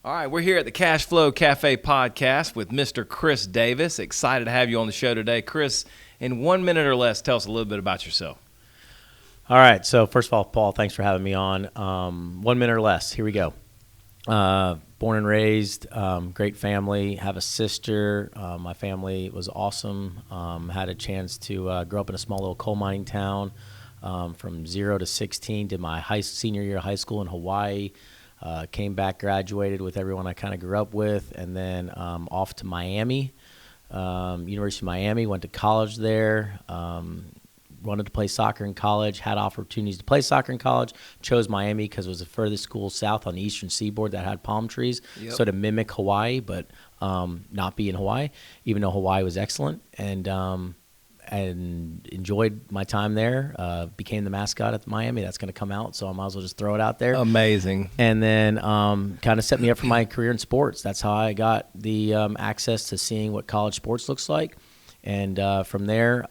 All right, we're here at the Cashflow Cafe podcast with Mr. Chris Davis. Excited to have you on the show today. Chris, in 1 minute or less, tell us a little bit about yourself. All right, so first of all, Paul, thanks for having me on. 1 minute or less, here we go. Born and raised, great family, have a sister. My family was awesome. Had a chance to grow up in a small little coal mining town from 0 to 16. Did my senior year of high school in Hawaii. Came back, graduated with everyone I kind of grew up with, and then off to Miami, University of Miami, went to college there, wanted to play soccer in college, had opportunities to play soccer in college, chose Miami because it was the furthest school south on the eastern seaboard that had palm trees, so to mimic Hawaii, but not be in Hawaii, even though Hawaii was excellent, and enjoyed my time there, became the mascot at Miami. That's going to come out, so I might as well just throw it out there. Amazing. And then kind of set me up for my career in sports. That's how I got the access to seeing what college sports looks like. And from there,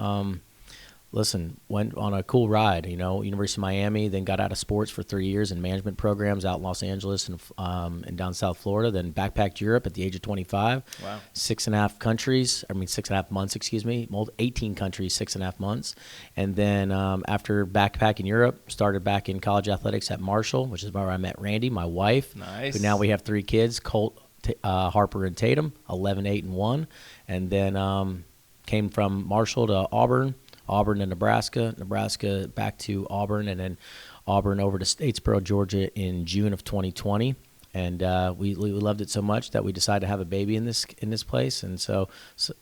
went on a cool ride, University of Miami, then got out of sports for 3 years in management programs out in Los Angeles and down South Florida, then backpacked Europe at the age of 25. Wow. 6.5 months, 18 countries, 6.5 months. And then after backpacking Europe, started back in college athletics at Marshall, which is where I met Randy, my wife. Nice. Who now we have 3 kids, Colt, Harper, and Tatum, 11, 8, and 1. And then came from Marshall to Auburn to Nebraska back to Auburn, and then Auburn over to Statesboro, Georgia in June of 2020. And we loved it so much that we decided to have a baby in this place, and so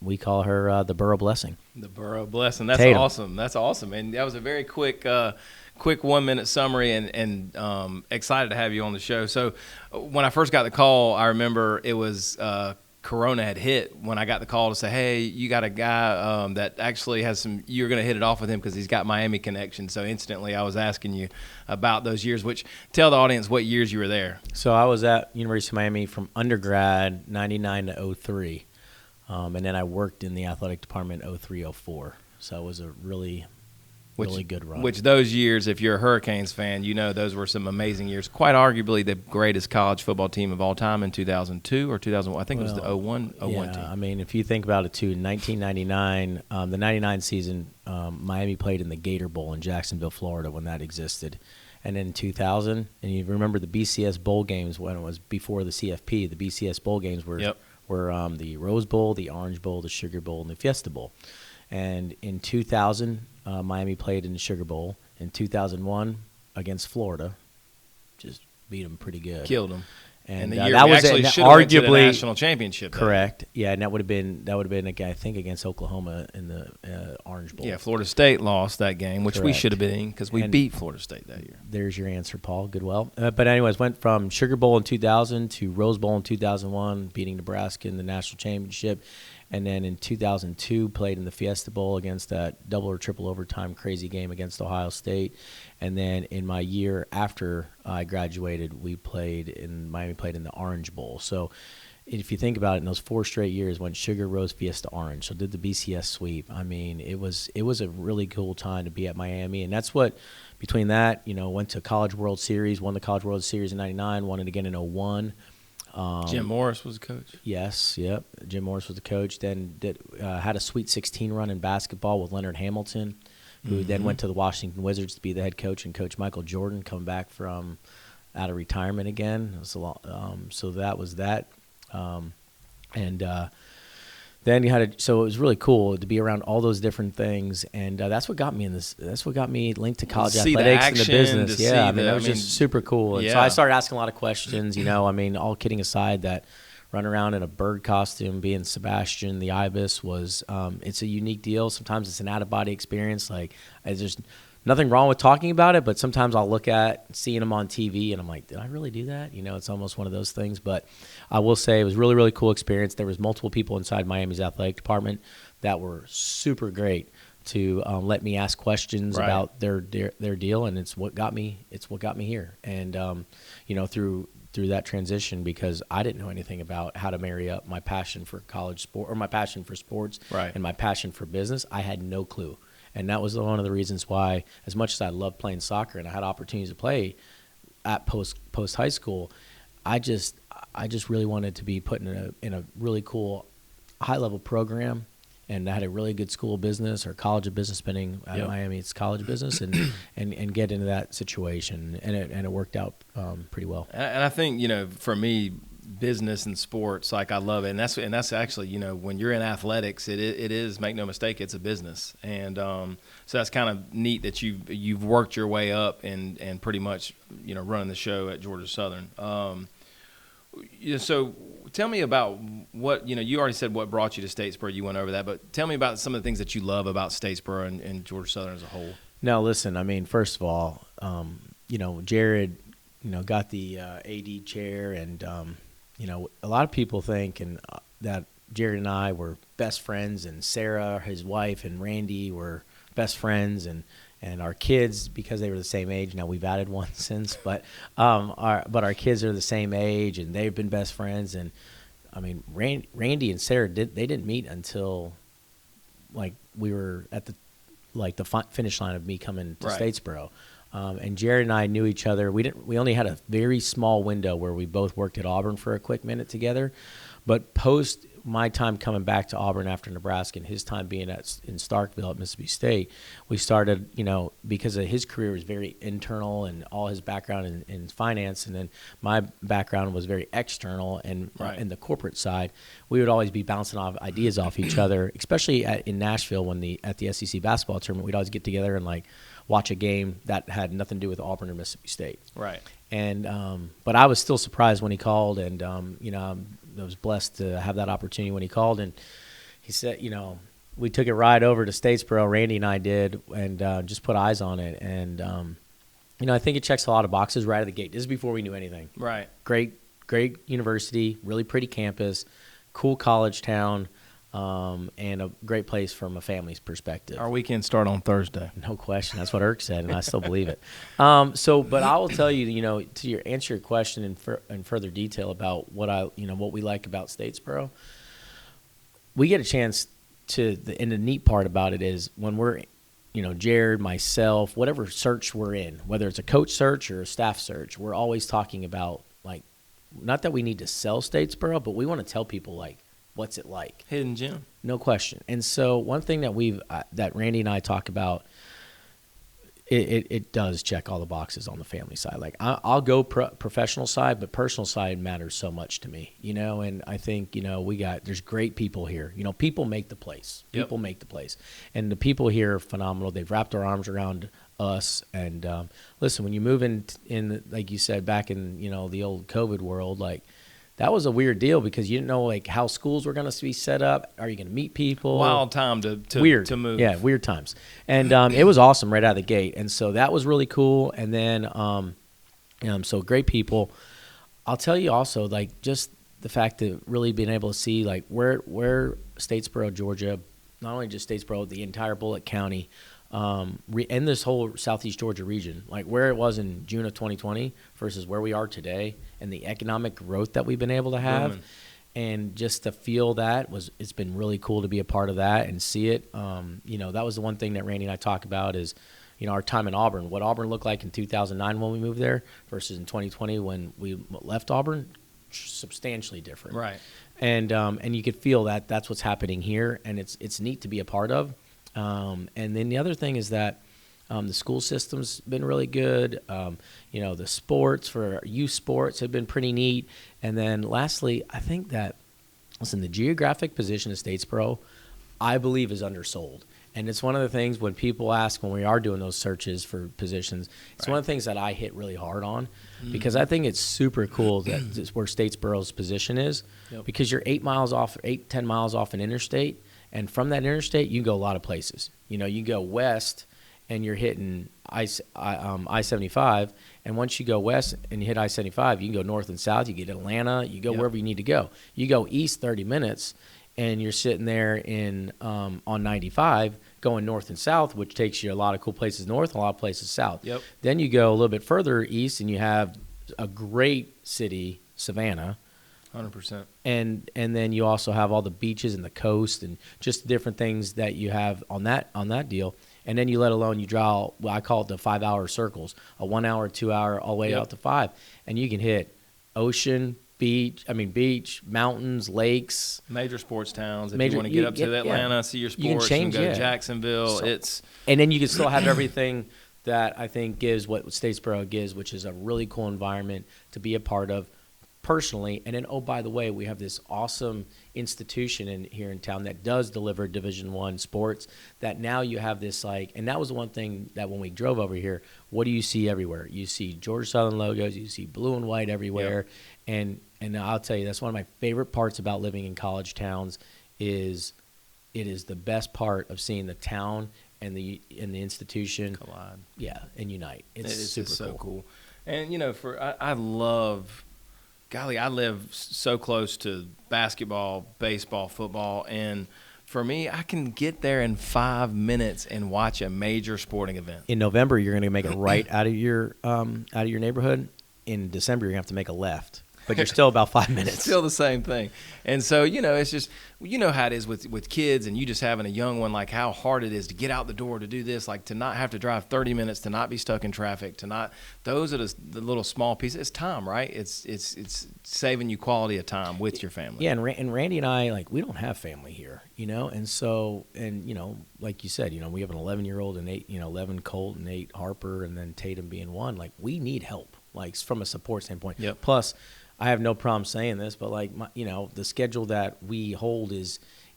we call her the Burrow Blessing. The Burrow Blessing. That's Tatum. Awesome. That's awesome. And that was a very quick 1 minute summary, and excited to have you on the show. So when I first got the call, I remember it was Corona had hit when I got the call to say, hey, you got a guy that actually has you're going to hit it off with him because he's got Miami connection. So instantly I was asking you about those years, which tell the audience what years you were there. So I was at University of Miami from undergrad, 99 to 03. And then I worked in the athletic department 03, 04. So it was a really good run. Which those years, if you're a Hurricanes fan, those were some amazing years. Quite arguably the greatest college football team of all time in 2002 or 2001. I think it was the 01 team. I mean, if you think about it, too, in 1999, the 99 season, Miami played in the Gator Bowl in Jacksonville, Florida, when that existed. And in 2000, and you remember the BCS Bowl games when it was before the CFP, the BCS Bowl games were the Rose Bowl, the Orange Bowl, the Sugar Bowl, and the Fiesta Bowl. And in 2000, Miami played in the Sugar Bowl. In 2001, against Florida, just beat them pretty good. Killed them. And the year that we was actually should have went to the national championship. Correct. Yeah, and that would have been I think against Oklahoma in the Orange Bowl. Yeah, Florida State lost that game, which we Correct. should have been because we beat Florida State that year. There's your answer, Paul. Good. But anyways, went from Sugar Bowl in 2000 to Rose Bowl in 2001, beating Nebraska in the national championship. And then in 2002, played in the Fiesta Bowl against that double or triple overtime crazy game against Ohio State. And then in my year after I graduated, Miami played in the Orange Bowl. So if you think about it, in those 4 straight years, went Sugar, Rose, Fiesta, Orange. So did the BCS sweep. I mean, it was a really cool time to be at Miami. And that's what, between that, went to College World Series, won the College World Series in 99, won it again in 01. Jim Morris was the coach. Yes, yep. Jim Morris was the coach. Then had a Sweet 16 run in basketball with Leonard Hamilton, who then went to the Washington Wizards to be the head coach, and Coach Michael Jordan coming back from out of retirement again. It was a lot, so that was that. Then you had so it was really cool to be around all those different things, and that's what got me in this. That's what got me linked to college athletics and the business. Yeah, that was just super cool. And so I started asking a lot of questions. All kidding aside, that run around in a bird costume, being Sebastian the Ibis was it's a unique deal. Sometimes it's an out of body experience. Like there's nothing wrong with talking about it, but sometimes I'll look at seeing them on TV and I'm like, did I really do that? It's almost one of those things. But I will say it was really, really cool experience. There was multiple people inside Miami's athletic department that were super great to let me ask questions about their deal, and it's what got me here. And through that transition, because I didn't know anything about how to marry up my passion for college sport or my passion for sports and my passion for business. I had no clue. And that was one of the reasons why, as much as I loved playing soccer and I had opportunities to play at post high school, I just really wanted to be put in a really cool high level program, and I had a really good school of business or college of business, depending at Miami, it's college of business, and get into that situation, and it worked out pretty well. And I think for me, business and sports, like I love it, and that's actually when you're in athletics, it is, make no mistake, it's a business, and so that's kind of neat that you've worked your way up and pretty much running the show at Georgia Southern. So tell me about what you already said what brought you to Statesboro. You went over that, but tell me about some of the things that you love about Statesboro and Georgia Southern as a whole. No, listen, I mean, first of all, Jared, got the AD chair, and a lot of people think that Jared and I were best friends, and Sarah, his wife, and Randy were best friends, and our kids, because they were the same age. Now we've added one since, but our kids are the same age, and they've been best friends. And I mean, Randy and Sarah didn't meet until like we were at the finish line of me coming to Statesboro. And Jared and I knew each other. We only had a very small window where we both worked at Auburn for a quick minute together, but post my time coming back to Auburn after Nebraska and his time being in Starkville at Mississippi State, we started, because of his career was very internal and all his background in finance, and then my background was very external and in the corporate side, we would always be bouncing off ideas off each other, especially in Nashville at the SEC basketball tournament. We'd always get together and watch a game that had nothing to do with Auburn or Mississippi State. Right. And but I was still surprised when he called, and I was blessed to have that opportunity when he called, and he said, we took a ride over to Statesboro, Randy and I did, and just put eyes on it, and I think it checks a lot of boxes right out of the gate. This is before we knew anything. Right. Great university, really pretty campus, cool college town. And a great place from a family's perspective. Our weekend start on Thursday. No question. That's what Irk said, and I still believe it. But I will tell you, to answer your question in further detail about what we like about Statesboro, we get a chance and the neat part about it is when we're, Jared, myself, whatever search we're in, whether it's a coach search or a staff search, we're always talking about, not that we need to sell Statesboro, but we want to tell people, what's it like? Hidden gem. No question. And so one thing that that Randy and I talk about, it does check all the boxes on the family side. I'll go professional side, but personal side matters so much to me, and I think, there's great people here. People make the place. People make the place. And the people here are phenomenal. They've wrapped their arms around us. And listen, when you move in, like you said, back in, the old COVID world, that was a weird deal because you didn't know how schools were going to be set up. Are you going to meet people? Wild time to move. Yeah, weird times. And it was awesome right out of the gate. And so that was really cool. And then so great people. I'll tell you also, just the fact that really being able to see where Statesboro, Georgia, not only just Statesboro, the entire Bullitt County, and this whole Southeast Georgia region, where it was in June of 2020 versus where we are today, and the economic growth that we've been able to have, and just to feel it's been really cool to be a part of that and see it. That was the one thing that Randy and I talk about is, our time in Auburn, what Auburn looked like in 2009 when we moved there versus in 2020 when we left Auburn, substantially different. Right. And you could feel that's what's happening here, and it's neat to be a part of. And then the other thing is that the school system's been really good. The sports for youth sports have been pretty neat. And then lastly, I think that, the geographic position of Statesboro, I believe, is undersold. And it's one of the things when people ask when we are doing those searches for positions, it's one of the things that I hit really hard on because I think it's super cool that where Statesboro's position is because you're 10 miles off an interstate. And from that interstate, you can go a lot of places. You can go west, and you're hitting I-75. And once you go west and you hit I-75, you can go north and south. You get Atlanta. You go wherever you need to go. You go east 30 minutes, and you're sitting there on 95 going north and south, which takes you a lot of cool places north and a lot of places south. Yep. Then you go a little bit further east, and you have a great city, Savannah. 100%. And then you also have all the beaches and the coast and just different things that you have on that deal. And then you draw, I call it the 5-hour circles, a 1 hour, 2 hour, all the way out to 5. And you can hit ocean, beach, mountains, lakes. Major sports towns. If you want to get up to Atlanta, see your sports, you can go to Jacksonville. And then you can still have everything that I think gives what Statesboro gives, which is a really cool environment to be a part of personally. And then, oh, by the way, we have this awesome institution here in town that does deliver Division I sports, that now you have this and that was one thing that when we drove over here, what do you see everywhere? You see Georgia Southern logos, you see blue and white everywhere. Yep. And I'll tell you, that's one of my favorite parts about living in college towns is it is the best part of seeing the town and the institution collide. Yeah, and unite. It's super so cool. And I live so close to basketball, baseball, football, and for me, I can get there in 5 minutes and watch a major sporting event. In November, you're going to make a right out of your neighborhood. In December, you're going to have to make a left. But you're still about 5 minutes. Still the same thing. And so, it's just, how it is with kids and you just having a young one, like how hard it is to get out the door to do this, like to not have to drive 30 minutes, to not be stuck in traffic, those are the little small pieces. It's time, right? It's saving you quality of time with your family. Yeah, and Randy and I, we don't have family here, and so, like you said, we have an 11-year-old and 11 Colt and 8 Harper and then Tatum being 1. We need help, from a support standpoint. Yep. Plus, I have no problem saying this, but the schedule that we hold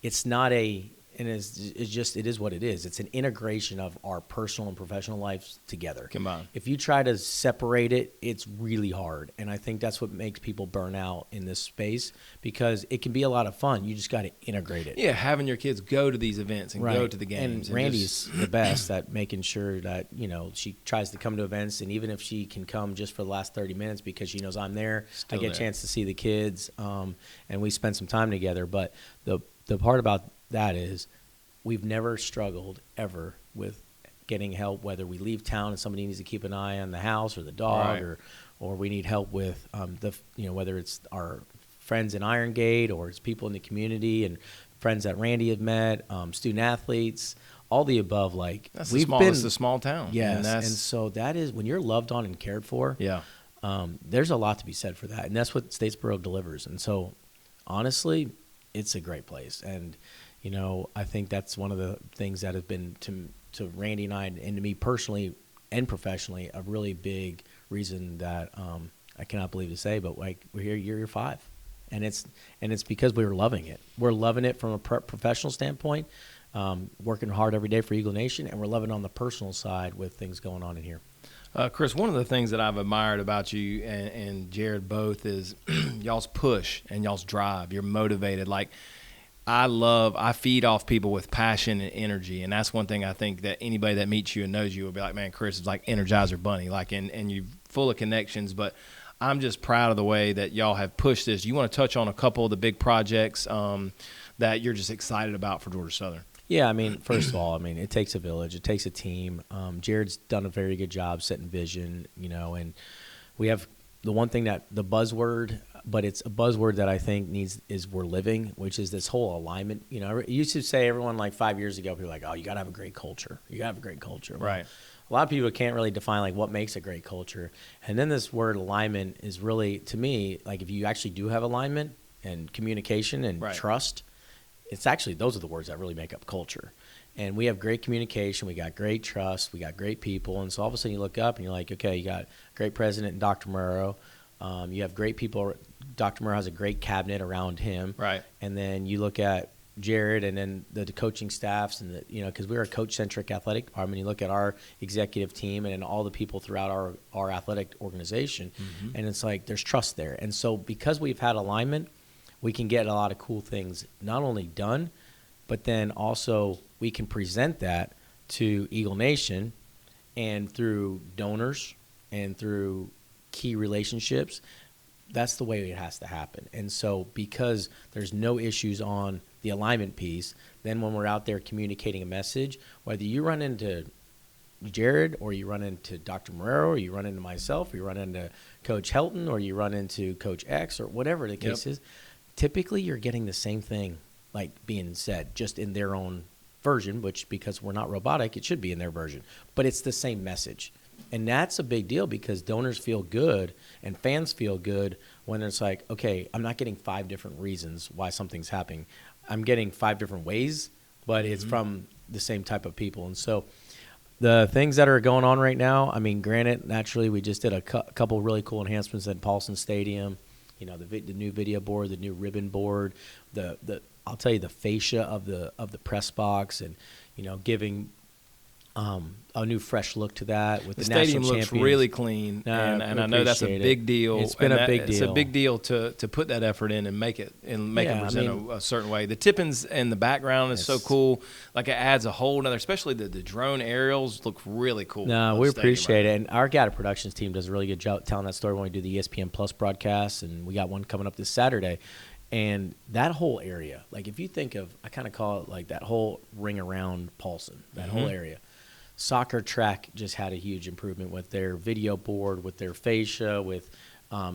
it's not it is what it is. It's an integration of our personal and professional lives together. Combined. If you try to separate it, it's really hard. And I think that's what makes people burn out in this space, because it can be a lot of fun. You just got to integrate it. Yeah, having your kids go to these events and go to the games. And Randy's the best at making sure that, she tries to come to events, and even if she can come just for the last 30 minutes because she knows I'm there, I get a chance to see the kids, and we spend some time together. But the part about that is we've never struggled ever with getting help, whether we leave town and somebody needs to keep an eye on the house or the dog, right, or we need help with whether it's our friends in Iron Gate or it's people in the community and friends that Randy had met, student athletes, all the above. It's a small town. Yes, and so that is when you're loved on and cared for. Yeah, there's a lot to be said for that, and that's what Statesboro delivers. And so, honestly, it's a great place. And I think that's one of the things that have been to Randy and I, and to me personally and professionally, a really big reason that I cannot believe to say, but we're here year 5, and it's because we were loving it. We're loving it from a professional standpoint, working hard every day for Eagle Nation, and we're loving it on the personal side with things going on in here. Chris, one of the things that I've admired about you and Jared both is y'all's push and y'all's drive. You're motivated. I feed off people with passion and energy, and that's one thing I think that anybody that meets you and knows you will be like, man, Chris is like Energizer Bunny, and you're full of connections. But I'm just proud of the way that y'all have pushed this. You want to touch on a couple of the big projects that you're just excited about for Georgia Southern? Yeah, first of all, it takes a village. It takes a team. Jared's done a very good job setting vision, and we have the one thing that the buzzword, but it's a buzzword that I think is we're living, which is this whole alignment. It used to say everyone 5 years ago, people were like, oh, you got to have a great culture. You got to have a great culture. Right. A lot of people can't really define what makes a great culture. And then this word alignment is really, to me, if you actually do have alignment and communication and right, trust, it's actually, those are the words that really make up culture. And we have great communication, we got great trust, we got great people. And so all of a sudden you look up and you're like, okay, you got a great president in Dr. Murrow. You have great people. Dr. Murrow has a great cabinet around him. Right. And then you look at Jared and then the coaching staffs and because we're a coach-centric athletic department. You look at our executive team and then all the people throughout our athletic organization. Mm-hmm. And it's there's trust there. And so because we've had alignment, we can get a lot of cool things not only done, but then also we can present that to Eagle Nation, and through donors and through key relationships, that's the way it has to happen. And so because there's no issues on the alignment piece, then when we're out there communicating a message, whether you run into Jared or you run into Dr. Marrero or you run into myself or you run into Coach Helton or you run into Coach X or whatever the case is, typically you're getting the same thing being said, just in their own version, which because we're not robotic, it should be in their version. But it's the same message. And that's a big deal because donors feel good and fans feel good when it's like, okay, I'm not getting 5 different reasons why something's happening. I'm getting 5 different ways, but it's from the same type of people. And so the things that are going on right now, I mean, granted, naturally, we just did a couple really cool enhancements at Paulson Stadium. You know, the new video board, the new ribbon board, I'll tell you the fascia of the press box, and you know, giving a new fresh look to that with the stadium national looks champions. Really clean, and I know that's a big deal. It's been a big deal. It's a big deal to put that effort in and make it present a certain way. The tippins in the background is so cool. Like it adds a whole another, especially the drone aerials look really cool. No, we appreciate it, and our Gata Productions team does a really good job telling that story when we do the ESPN Plus broadcasts, and we got one coming up this Saturday. And that whole area, like if you think of, I kind of call it like that whole ring around Paulson, that whole area. Soccer track just had a huge improvement with their video board, with their fascia, with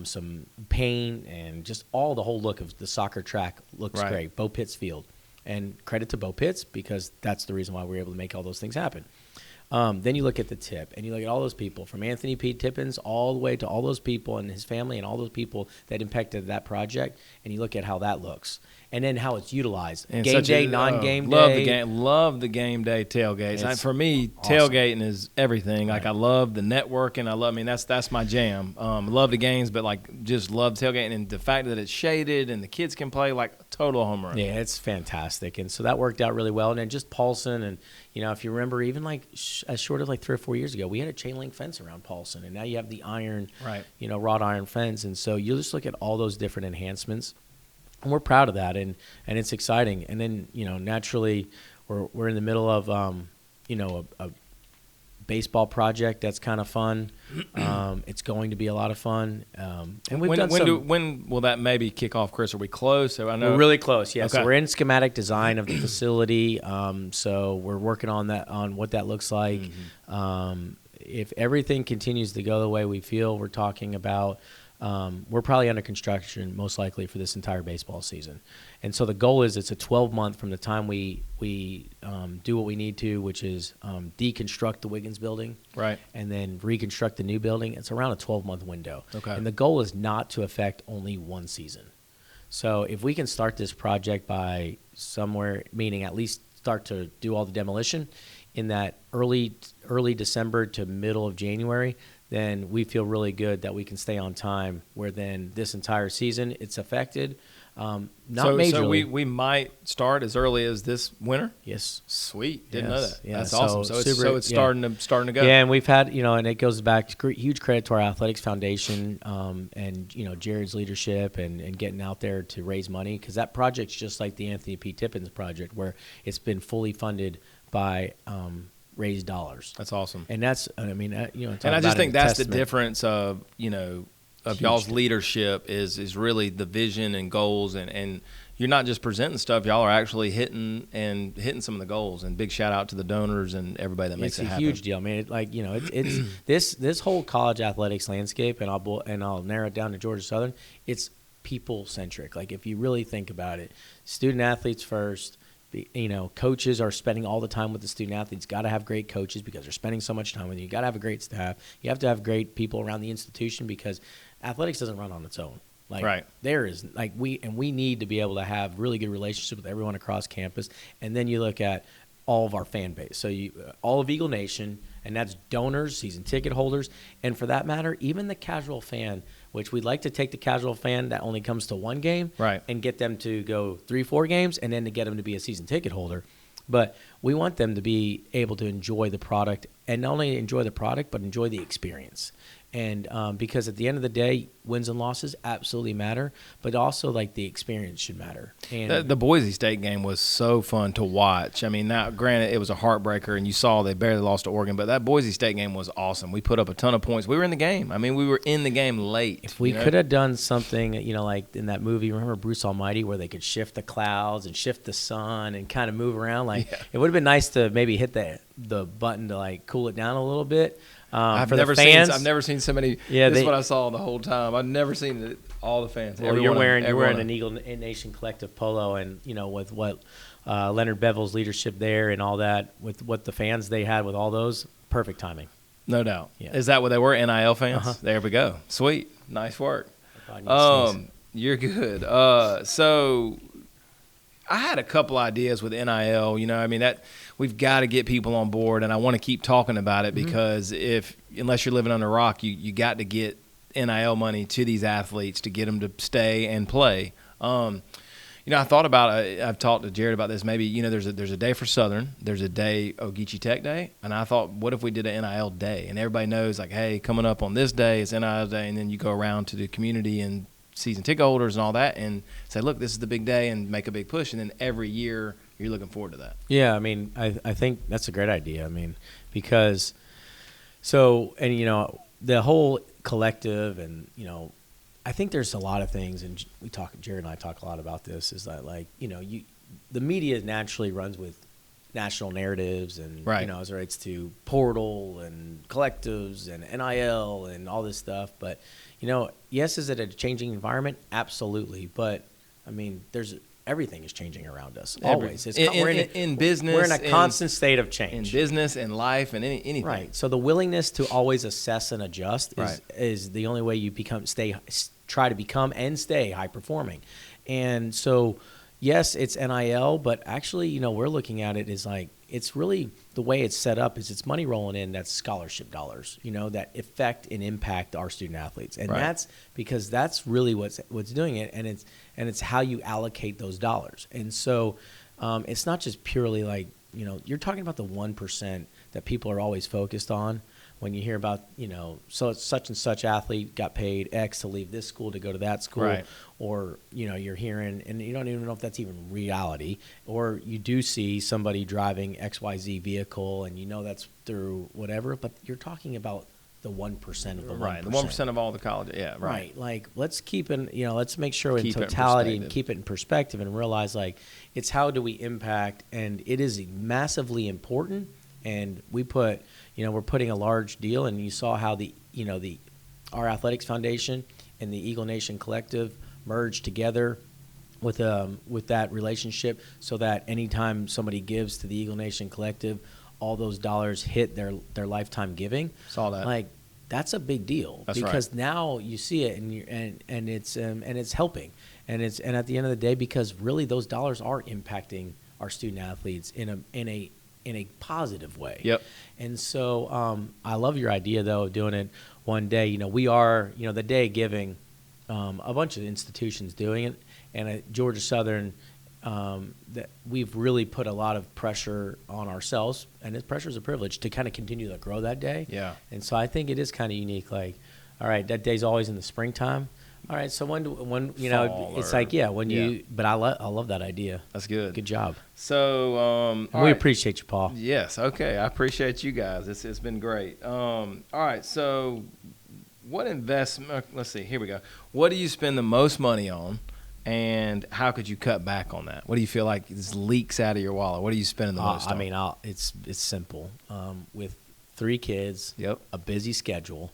some paint, and just all the whole look of the soccer track looks great. Bo Pitts Field. And credit to Bo Pitts because that's the reason why we were able to make all those things happen. Then you look at the tip, and you look at all those people, from Anthony P. Tippins all the way to all those people and his family and all those people that impacted that project, and you look at how that looks. And then how it's utilized. And game day, non-game day. Love the game day tailgates. For me, awesome. Tailgating is everything. Like I love the networking. That's my jam. Love the games, but like just love tailgating, and the fact that it's shaded and the kids can play, like a total home run. Yeah, it's fantastic. And so that worked out really well. And then just Paulson, and you know, if you remember, even like as short as like 3 or 4 years ago, we had a chain link fence around Paulson, and now you have the iron, wrought iron fence. And so you just look at all those different enhancements. And we're proud of that, and it's exciting. And then, you know, naturally, we're in the middle of, a baseball project that's kind of fun. It's going to be a lot of fun. And when will that maybe kick off, Chris? Are we close? So I know we're really close. Yeah. Okay. So we're in schematic design of the facility. So we're working on that, on what that looks like. If everything continues to go the way we feel, we're talking about. We're probably under construction most likely for this entire baseball season. And so the goal is it's a 12-month from the time we do what we need to, which is deconstruct the Wiggins building, and then reconstruct the new building. It's around a 12-month window. Okay. And the goal is not to affect only one season. So if we can start this project by somewhere, meaning at least start to do all the demolition in that early December to middle of January, then we feel really good that we can stay on time, where then this entire season it's affected. Not majorly. So we might start as early as this winter? Yes. Sweet. Didn't know that. Yeah. That's awesome. So it's starting to go. Yeah, and we've had, and it goes back to huge credit to our athletics foundation, and, Jared's leadership and getting out there to raise money, because that project's just like the Anthony P. Tippins project, where it's been fully funded by raised dollars. That's awesome. And that's, and I just think that's the difference of, of y'all's leadership is really the vision and goals, and you're not just presenting stuff, y'all are actually hitting some of the goals. And big shout out to the donors and everybody that makes it happen. It's a huge deal, man. It's this whole college athletics landscape, and I'll narrow it down to Georgia Southern. It's people centric. Like if you really think about it, student athletes first. Coaches are spending all the time with the student athletes. Got to have great coaches because they're spending so much time with you. You got to have a great staff. You have to have great people around the institution, because athletics doesn't run on its own. There is we need to be able to have really good relationships with everyone across campus. And then you look at all of our fan base. So all of Eagle Nation, and that's donors, season ticket holders, and for that matter, even the casual fan, which we'd like to take the casual fan that only comes to one game and get them to go 3-4 games, and then to get them to be a season ticket holder. But we want them to be able to enjoy the product, and not only enjoy the product, but enjoy the experience. And because at the end of the day, wins and losses absolutely matter, but also the experience should matter. And the Boise State game was so fun to watch. I mean, now granted it was a heartbreaker, and you saw they barely lost to Oregon, but that Boise State game was awesome. We put up a ton of points. We were in the game. I mean, we were in the game late. If we could have done something, like in that movie, remember Bruce Almighty, where they could shift the clouds and shift the sun and kind of move around. It would have been nice to maybe hit the button to cool it down a little bit. I've never seen so many. Yeah, this is what I saw the whole time. I've never seen all the fans. Well, you're wearing an Eagle Nation Collective polo, and with what Leonard Bevel's leadership there and all that, with what the fans they had with all those, perfect timing. No doubt. Yeah. Is that what they were, NIL fans? Uh-huh. There we go. Sweet. Nice work. You're good. So I had a couple ideas with NIL. That we've got to get people on board, and I want to keep talking about it because unless you're living under a rock, you got to get NIL money to these athletes to get them to stay and play. I thought about it. I've talked to Jared about this. Maybe, there's a day for Southern. There's a day, Ogeechee Tech Day. And I thought, what if we did an NIL day? And everybody knows, like, hey, coming up on this day, it's NIL day. And then you go around to the community and season ticket holders and all that and say, look, this is the big day, and make a big push. And then every year you're looking forward to that. Yeah, I think that's a great idea. Because the whole collective and, I think there's a lot of things, and Jared and I talk a lot about this, is that, like, the media naturally runs with national narratives and, right. As it relates to portal and collectives and NIL and all this stuff. But, yes, is it a changing environment? Absolutely. But, everything is changing around us, always. In business. We're in a constant state of change. In business and life and anything. Right. So the willingness to always assess and adjust is the only way you try to become and stay high performing. And so, yes, it's NIL, but actually, we're looking at it as like, it's really the way it's set up is it's money rolling in. That's scholarship dollars, that affect and impact our student athletes. And that's because that's really what's doing it. And it's how you allocate those dollars. And so it's not just purely like, you're talking about the 1% that people are always focused on. When you hear about, so such and such athlete got paid X to leave this school to go to that school, right. Or, you're hearing, and you don't even know if that's even reality, or you do see somebody driving XYZ vehicle and that's through whatever, but you're talking about the 1% of the 1%. Right, the 1% of all the college, yeah, right. Like, let's keep it, let's make sure in totality and keep it in perspective and realize, like, it's how do we impact, and it is massively important, and we put, we're putting a large deal, and you saw how our athletics foundation and the Eagle Nation Collective merged together with that relationship, so that anytime somebody gives to the Eagle Nation Collective, all those dollars hit their lifetime giving. Saw that. Like, that's a big deal. That's because right. Now you see it and it's helping, and at the end of the day, because really those dollars are impacting our student athletes in a positive way. Yep. And so I love your idea, though, of doing it one day. We are, the day of giving, a bunch of institutions doing it. And at Georgia Southern, that we've really put a lot of pressure on ourselves, and this pressure is a privilege to kind of continue to grow that day. Yeah. And so I think it is kind of unique. Like, all right, that day's always in the springtime. All right, so when it's like, yeah, but I love that idea. That's good. Good job. So we appreciate you, Paul. Yes, okay. I appreciate you guys. It's been great. All right, so what investment? Let's see. Here we go. What do you spend the most money on, and how could you cut back on that? What do you feel like this leaks out of your wallet? What are you spending the most on? It's simple. With 3 kids, a busy schedule,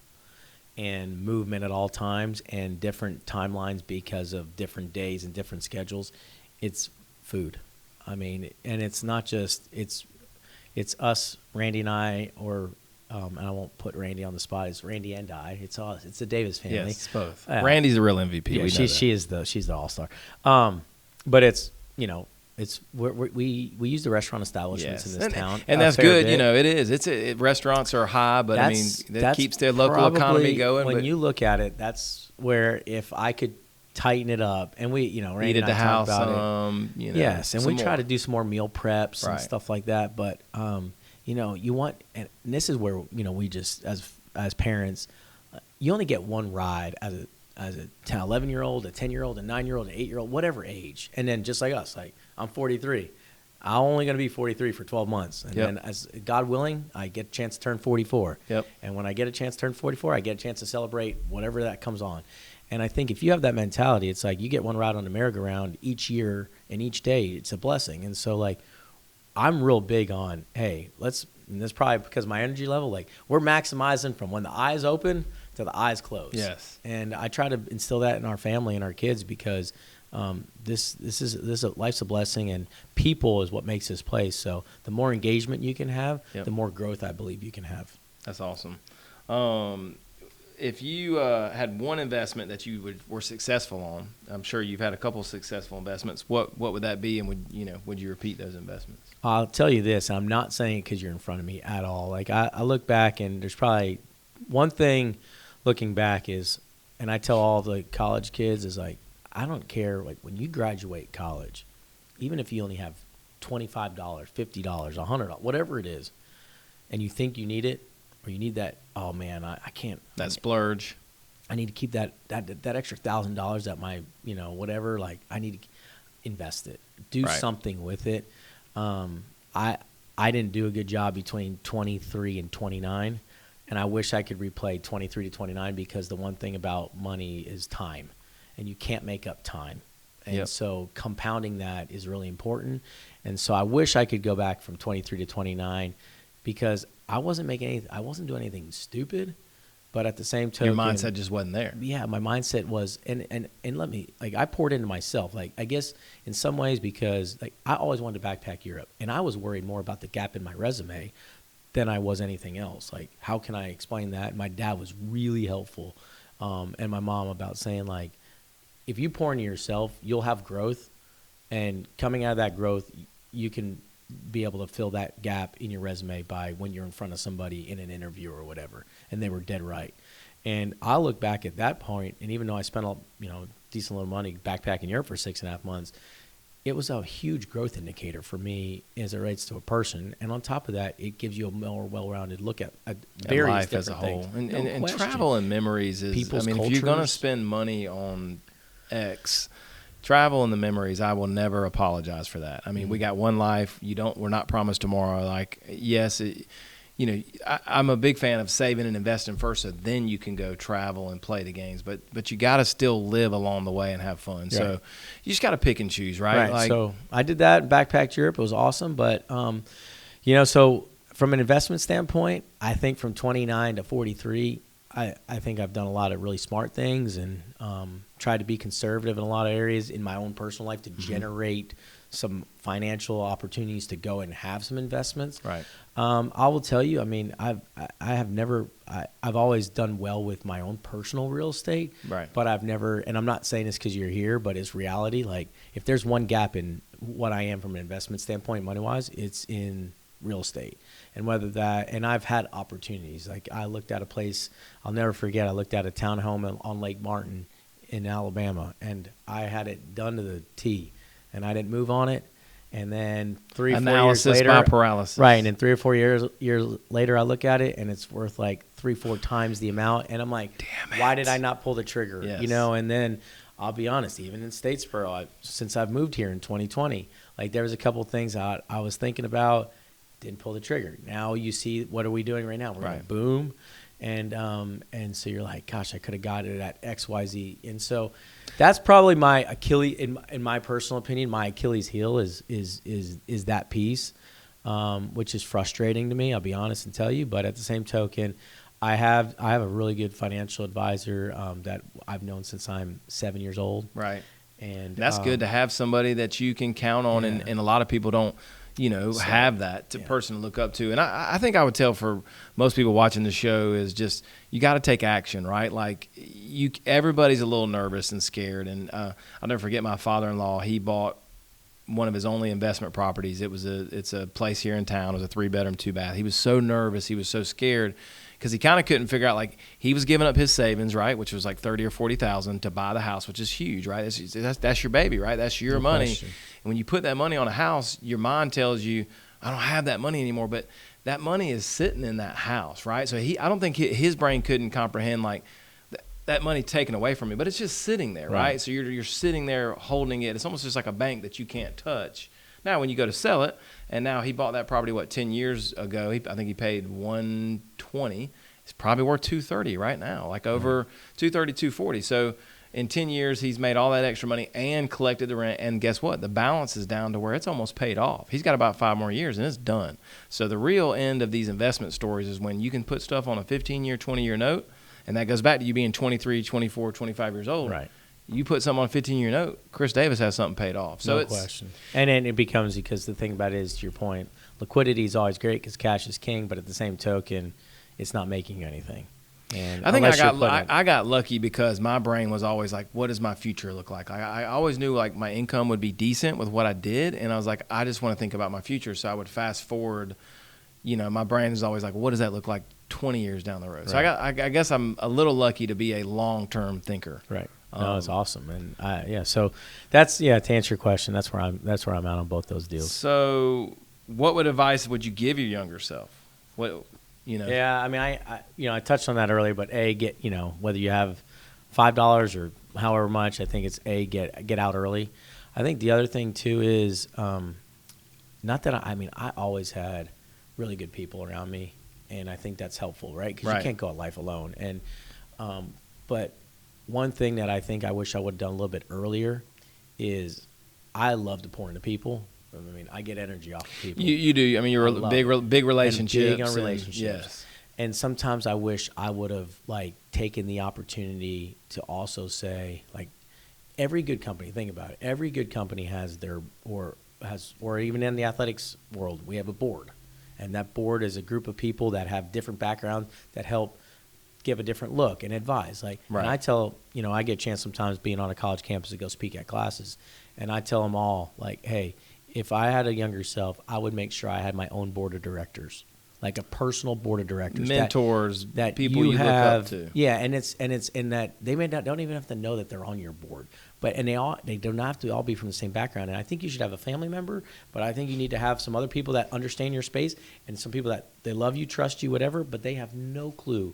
and movement at all times, and different timelines because of different days and different schedules, it's food. And it's not just it's us, Randy and I, or and I won't put Randy on the spot. It's Randy and I. It's us. It's the Davis family. Yes, it's both. Randy's a real MVP. Yeah, she's the all-star. But it's we use the restaurant establishments in this town, and that's good. It is. Restaurants are high, but that keeps their local economy going. When you look at it, that's where if I could tighten it up, and we, Randy and I talk about it. Yes, and we try to do some more meal preps and stuff like that. But you want, and this is where we just as parents, you only get one ride as a 10, 11-year-old, a 10-year-old, a 9-year-old, an 8-year-old, whatever age. And then just like us, like I'm 43. I'm only going to be 43 for 12 months. And then as God willing, I get a chance to turn 44. Yep. And when I get a chance to turn 44, I get a chance to celebrate whatever that comes on. And I think if you have that mentality, it's like you get one ride on the merry-go-round each year, and each day it's a blessing. And so, like, I'm real big on, hey, and this is probably because of my energy level, like we're maximizing from when the eyes open to the eyes close. Yes. And I try to instill that in our family and our kids, because this is life's a blessing, and people is what makes this place. So the more engagement you can have, the more growth I believe you can have. That's awesome. If you had one investment that you were successful on, I'm sure you've had a couple of successful investments. What would that be, and would you repeat those investments? I'll tell you this. I'm not saying it because you're in front of me at all. Like I look back, and there's probably one thing looking back is, and I tell all the college kids is like, I don't care. Like when you graduate college, even if you only have $25, $50, $100, whatever it is, and you think you need it, or you need that, oh man, I can't. That splurge. I need to keep that extra $1,000 that my, whatever, like I need to invest it. Do something with it. I didn't do a good job between 23 and 29, and I wish I could replay 23 to 29 because the one thing about money is time, and you can't make up time. And so compounding that is really important. And so I wish I could go back from 23 to 29 because I wasn't doing anything stupid, but at the same time, your mindset just wasn't there. Yeah, my mindset was, and let me, like, I poured into myself, like, I guess in some ways because like I always wanted to backpack Europe, and I was worried more about the gap in my resume than I was anything else. Like, how can I explain that? My dad was really helpful, and my mom about saying like, if you pour into yourself, you'll have growth, and coming out of that growth, you can be able to fill that gap in your resume by when you're in front of somebody in an interview or whatever. And they were dead right. And I look back at that point, and even though I spent decent little money backpacking Europe for 6.5 months, it was a huge growth indicator for me as it relates to a person. And on top of that, it gives you a more well-rounded look at various life different as a whole. things. And travel and memories is, People's cultures. If you're going to spend money on X, travel and the memories, I will never apologize for that. I mean, we got one life. We're not promised tomorrow. Like, yes, I'm a big fan of saving and investing first, so then you can go travel and play the games. But you got to still live along the way and have fun. Right. So you just got to pick and choose, right? Right. Like, so I did that, backpacked Europe. It was awesome. But, so from an investment standpoint, I think from 29 to 43, I think I've done a lot of really smart things and tried to be conservative in a lot of areas in my own personal life to generate some financial opportunities to go and have some investments. Right. I will tell you, I mean, I've always done well with my own personal real estate. Right. But I've never, and I'm not saying this because you're here, but it's reality. Like, if there's one gap in what I am from an investment standpoint, money-wise, it's in real estate. And I've had opportunities. Like, I looked at a place, I'll never forget, I looked at a townhome on Lake Martin in Alabama, and I had it done to the T, and I didn't move on it. And then 3 or 4 years later, analysis by paralysis. Right. And then 3 or 4 years later, I look at it and it's worth like 3-4 times the amount. And I'm like, damn it, why did I not pull the trigger? Yes. And then I'll be honest, even in Statesboro, since I've moved here in 2020, like there was a couple of things I was thinking about, didn't pull the trigger. Now you see, what are we doing right now? We're going boom. And so you're like, gosh, I could have got it at XYZ. And so that's probably my Achilles, in my personal opinion, my Achilles heel is that piece, which is frustrating to me. I'll be honest and tell you, but at the same token, I have a really good financial advisor that I've known since I'm 7 years old. Right. And that's good to have somebody that you can count on. Yeah. And a lot of people don't, have that person to look up to. And I think I would tell for most people watching the show is just, you got to take action, right? Like everybody's a little nervous and scared. And I'll never forget my father-in-law. He bought one of his only investment properties. It's a place here in town. It was a 3-bedroom, 2-bath. He was so nervous. He was so scared because he kind of couldn't figure out, like, he was giving up his savings, right, which was like $30,000 or $40,000 to buy the house, which is huge, right? That's your baby, right? That's your money. Question. And when you put that money on a house, your mind tells you, I don't have that money anymore, but that money is sitting in that house, right? So I don't think his brain couldn't comprehend, like, that money taken away from me, but it's just sitting there, right? So you're sitting there holding it. It's almost just like a bank that you can't touch. Now, when you go to sell it, and now he bought that property, 10 years ago, I think he paid $120. It's probably worth $230 right now, like over $230, $240. So in 10 years, he's made all that extra money and collected the rent. And guess what? The balance is down to where it's almost paid off. He's got about 5 more years, and it's done. So the real end of these investment stories is when you can put stuff on a 15-year, 20-year note, and that goes back to you being 23, 24, 25 years old. Right. You put something on a 15-year note, Chris Davis has something paid off. So no question. And then it becomes, because the thing about it is, to your point, liquidity is always great because cash is king, but at the same token, it's not making anything. And I think I got lucky because my brain was always like, what does my future look like? I always knew like my income would be decent with what I did. And I was like, I just want to think about my future. So I would fast forward, my brain is always like, what does that look like 20 years down the road? Right. So I guess I'm a little lucky to be a long-term thinker. Right. No, it's awesome. And so that's, to answer your question, that's where I'm at on both those deals. So what advice would you give your younger self? Yeah, I mean, I touched on that earlier, but get, whether you have $5 or however much, I think it's get out early. I think the other thing too is, not that I always had really good people around me, and I think that's helpful, right? Because you can't go at life alone. And, but one thing that I think I wish I would have done a little bit earlier is I love to pour into people. I mean, I get energy off of people. You do. I mean, you're big relationships. Big on relationships. Yes. And sometimes I wish I would have taken the opportunity to also say, every good company. Think about it. Every good company has or even in the athletics world, we have a board, and that board is a group of people that have different backgrounds that help give a different look and advise. Right. And I tell, I get a chance sometimes being on a college campus to go speak at classes, and I tell them all, hey, if I had a younger self, I would make sure I had my own board of directors, like a personal board of directors, mentors, that people you look up to. Yeah, and it's in that they don't even have to know that they're on your board, and they don't have to all be from the same background. And I think you should have a family member, but I think you need to have some other people that understand your space and some people that they love you, trust you, whatever, but they have no clue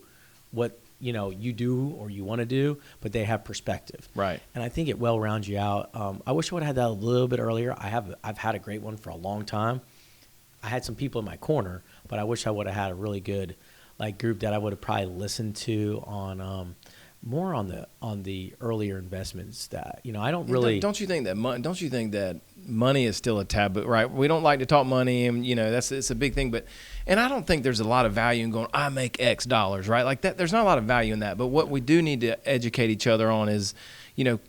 what you do or you want to do, but they have perspective. Right. And I think it will round you out. I wish I would have had that a little bit earlier. I've had a great one for a long time. I had some people in my corner, but I wish I would have had a really good group that I would have probably listened to on more on the earlier investments that I don't really. Don't you think that money is still a taboo, right? We don't like to talk money, and it's a big thing, and I don't think there's a lot of value in going, I make X dollars, right? Like that, there's not a lot of value in that. But what we do need to educate each other on is,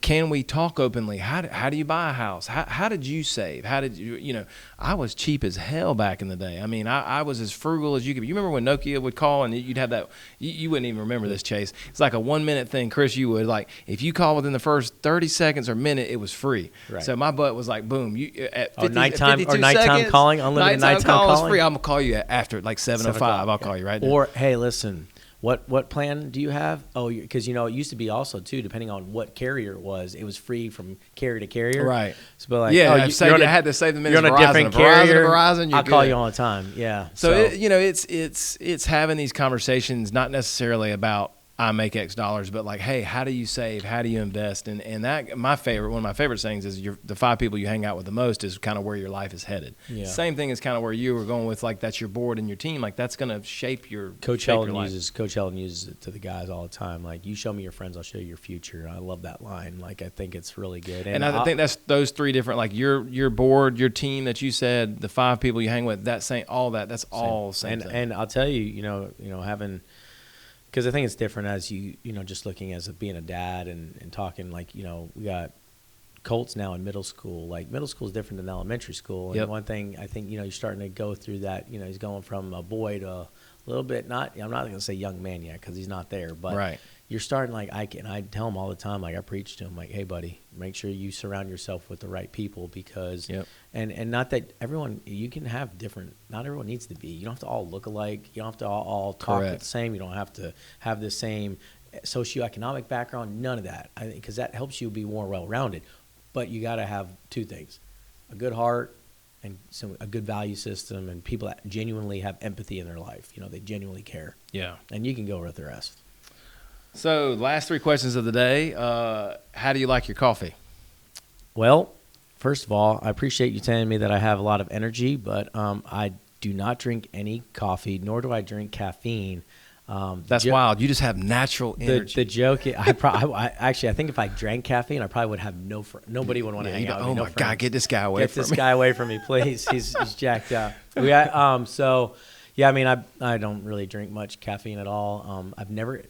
can we talk openly? How do you buy a house? How did you save? How did you, I was cheap as hell back in the day. I mean, I was as frugal as you could be. You remember when Nokia would call and you'd have that, you wouldn't even remember this, Chase. It's like a 1 minute thing. Chris, you would if you call within the first 30 seconds or minute, it was free. Right. So my butt was like, boom, at 50, nighttime seconds, calling, unlimited nighttime calling. Is free. I'm going to call you after 7:05. I'll call you right there. Or, hey, listen. What plan do you have? Oh, because it used to be also too, depending on what carrier it was free from carrier to carrier. Right. So, but I had to save the minutes. You're on a different carrier. Verizon, I'll call you all the time. Yeah. So it's having these conversations, not necessarily about I make X dollars, but hey, how do you save? How do you invest? And that one of my favorite sayings is the 5 people you hang out with the most is kind of where your life is headed. Yeah. Same thing is kind of where you were going with that's your board and your team. That's going to shape your Coach shape Helen your life. Coach Helen uses it to the guys all the time. You show me your friends, I'll show you your future. I love that line. I think it's really good. And I think that's those 3 different your board, your team that you said, the 5 people you hang with, that's all same thing. And I'll tell you, having. Because I think it's different as just looking as being a dad and talking we got Colts now in middle school. Middle school is different than elementary school. And one thing I think, you're starting to go through that, he's going from a boy to a little bit, I'm not going to say young man yet because he's not there. But right. You're starting I tell him all the time, I preach to him, hey, buddy, make sure you surround yourself with the right people because and not that everyone, you can have different, not everyone needs to be. You don't have to all look alike. You don't have to all talk the same. You don't have to have the same socioeconomic background, none of that. I think because that helps you be more well-rounded. But you got to have 2 things, a good heart and a good value system and people that genuinely have empathy in their life. They genuinely care. Yeah. And you can go with the rest. So, last 3 questions of the day. How do you like your coffee? Well, first of all, I appreciate you telling me that I have a lot of energy, but I do not drink any coffee, nor do I drink caffeine. That's wild. You just have natural energy. The joke, I think if I drank caffeine, I probably would have nobody would want to hang out with me. Oh, my God, get this guy away from me. Get this guy away from me, please. He's jacked up. I don't really drink much caffeine at all. I've never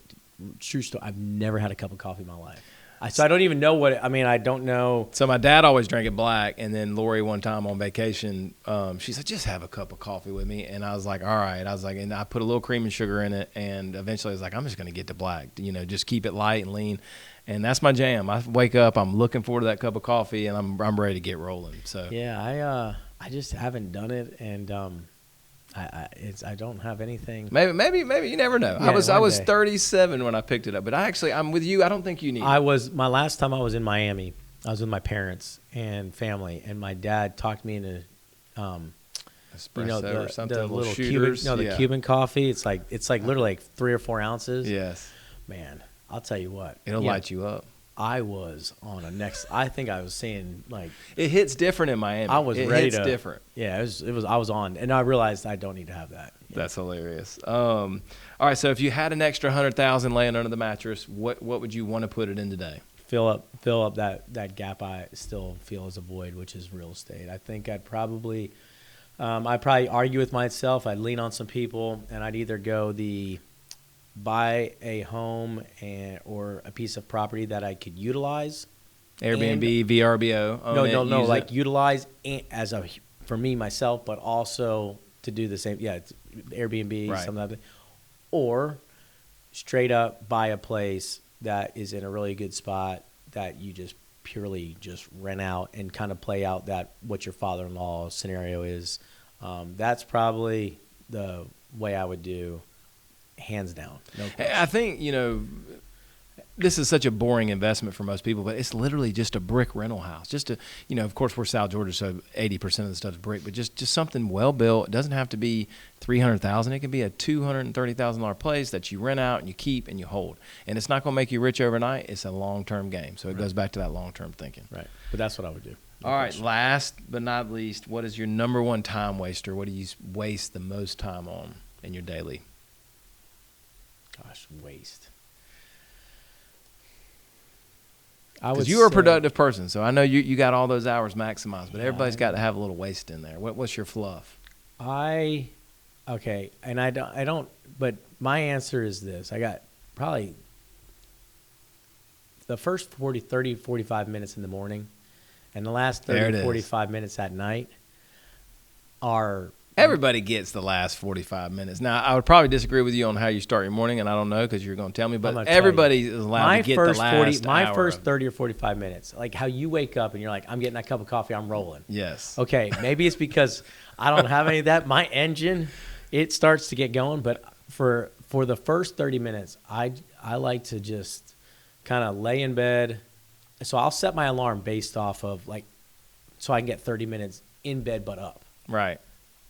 had a cup of coffee in my life. So I don't even know I don't know. So my dad always drank it black, and then Lori one time on vacation, she said, just have a cup of coffee with me. And I was like, all right. I was like, and I put a little cream and sugar in it, and eventually I was like, I'm just going to get to black, just keep it light and lean. And that's my jam. I wake up, I'm looking forward to that cup of coffee, and I'm ready to get rolling. So yeah, I just haven't done it, and I don't have anything. Maybe you never know. Yeah, I was 37 when I picked it up, but I'm with you. I don't think you need it. My last time I was in Miami, I was with my parents and family, and my dad talked me into espresso or something, the little shooters. Cuban, the Cuban coffee. It's like literally like 3 or 4 ounces. Yes, man, I'll tell you what, it'll light you up. I was on I think I was seeing it hits different in Miami. I was ready to. Different. Yeah, it was. I was on, and I realized I don't need to have that. That's hilarious. All right, so if you had an extra 100,000 laying under the mattress, what would you want to put it in today? Fill up that gap I still feel is a void, which is real estate. I think I'd probably argue with myself. I'd lean on some people, and I'd either go buy a home or a piece of property that I could utilize. Airbnb, VRBO. No, like utilize for me, myself, but also to do the same. Yeah, Airbnb, right. Something like that. Or straight up buy a place that is in a really good spot that you just purely just rent out and kind of play out what your father-in-law scenario is. That's probably the way I would do. Hands down. No question. I think, this is such a boring investment for most people, but it's literally just a brick rental house. Just of course we're South Georgia, so 80% of the stuff's brick, but just something well built. It doesn't have to be $300,000. It can be a $230,000 place that you rent out and you keep and you hold. And it's not going to make you rich overnight. It's a long-term game. So it goes back to that long-term thinking. Right. But that's what I would do. All right. Last but not least, what is your number one time waster? What do you waste the most time on in your daily? Gosh, waste. Because you are a productive person, so I know you got all those hours maximized, but everybody's got to have a little waste in there. What's your fluff? And I don't, but my answer is this. I got probably the first 45 minutes in the morning and the last 45 minutes at night are... Everybody gets the last 45 minutes. Now, I would probably disagree with you on how you start your morning, and I don't know because you're going to tell me, but everybody is allowed to get the last My first 30 or 45 minutes, like how you wake up and you're like, I'm getting that cup of coffee, I'm rolling. Yes. Okay, maybe it's because I don't have any of that. My engine, it starts to get going, but for the first 30 minutes, I like to just kind of lay in bed. So I'll set my alarm based off of so I can get 30 minutes in bed but up. Right.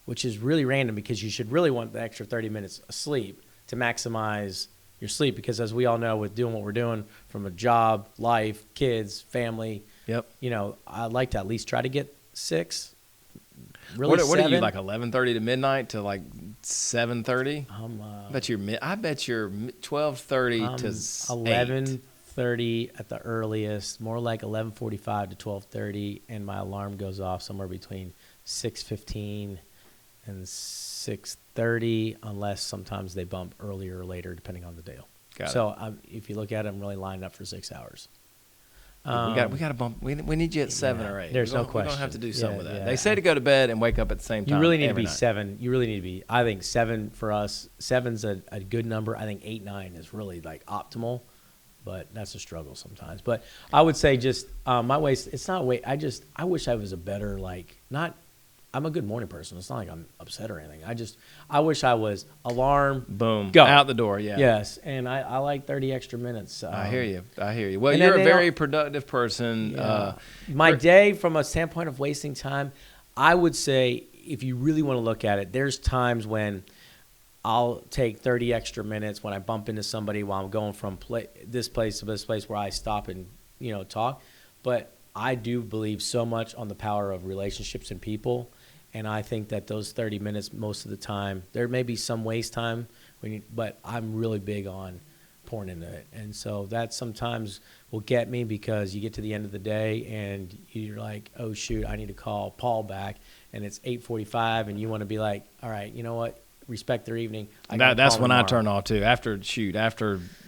Which is really random because you should really want the extra 30 minutes of sleep to maximize your sleep because as we all know with doing what we're doing from a job, life, kids, family, yep. I'd like to at least try to get 6. Really, what are you, like 11:30 to midnight to like 7:30? I bet you're 12:30 to 11:30 at the earliest, more like 11:45 to 12:30, and my alarm goes off somewhere between 6:15 and 6:30, unless sometimes they bump earlier or later, depending on the day. If you look at it, I'm really lined up for 6 hours. We got to bump. We need you at 7 or 8. There's no question. We're going to have to do something with that. They say to go to bed and wake up at the same time. You really need to be night. 7. You really need to be. I think 7 for us. 7's a good number. I think 8, 9 is really optimal, but that's a struggle sometimes. But I would say just my waist. It's not weight. I wish I was a better not. I'm a good morning person. It's not like I'm upset or anything. I wish I was alarm, boom, go. Out the door, yeah. Yes, and I like 30 extra minutes. I hear you. Well, you're a very productive person. Yeah. My day, from a standpoint of wasting time, I would say if you really want to look at it, there's times when I'll take 30 extra minutes when I bump into somebody while I'm going from this place to this place where I stop and talk. But I do believe so much on the power of relationships and people. And I think that those 30 minutes, most of the time, there may be some waste time, but I'm really big on pouring into it. And so that sometimes will get me because you get to the end of the day and you're like, oh, shoot, I need to call Paul back. And it's 8:45 and you want to be like, all right, you know what? respect their evening. That's when I turn off too. After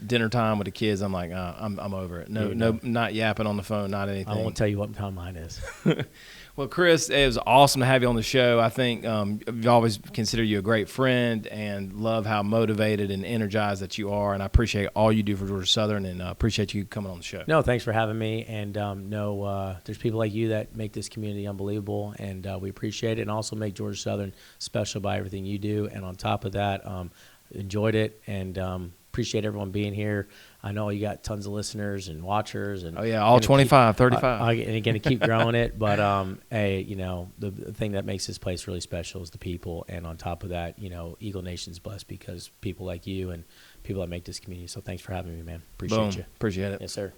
dinner time with the kids, I'm like, I'm over it. No, not yapping on the phone, not anything. I won't tell you what time mine is. Well, Chris, it was awesome to have you on the show. I think I've always considered you a great friend and love how motivated and energized that you are. And I appreciate all you do for Georgia Southern, and appreciate you coming on the show. No, thanks for having me. And there's people like you that make this community unbelievable, and we appreciate it, and also make Georgia Southern special by everything you do. And on top of that, enjoyed it, and appreciate everyone being here. I know you got tons of listeners and watchers, and all 25, 35. And going to keep growing it. But hey, the thing that makes this place really special is the people, and on top of that, Eagle Nation's blessed because people like you and people that make this community. So thanks for having me, man. Appreciate you. Appreciate it. Yes, sir.